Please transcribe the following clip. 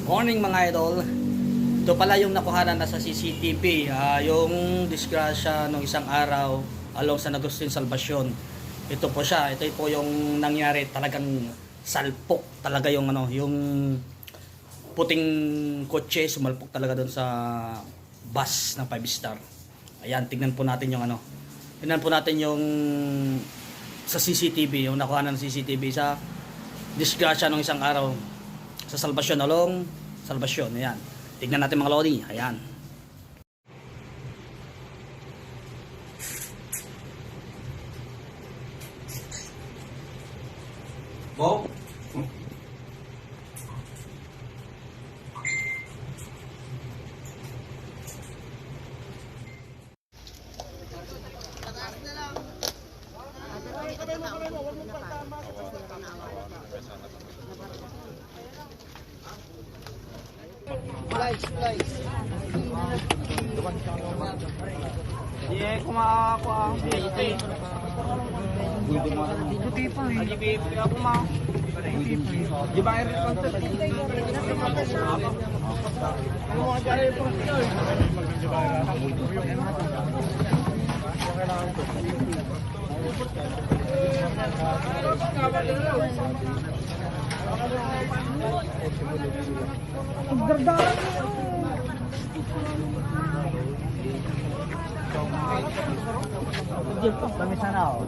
Morning mga idol. Ito pala yung nakuhanan na sa CCTV, yung disgrasya ng isang araw along San Agustin, Salvacion. Ito po siya, ito po yung nangyari, talagang salpok talaga yung yung puting kotse sumalpok talaga doon sa bus ng 5 star. Ayan, tignan po natin yung tignan po natin yung sa CCTV, yung nakuhanan ng CCTV sa disgrasya ng isang araw sa Salvacion, along Salvacion. Ayan, tignan natin mga lodi. Ayan. Bo? Iya, kumakaku ang safety. Buti pa eh. Buti ako ma. Di ba air content? Kami sana ako.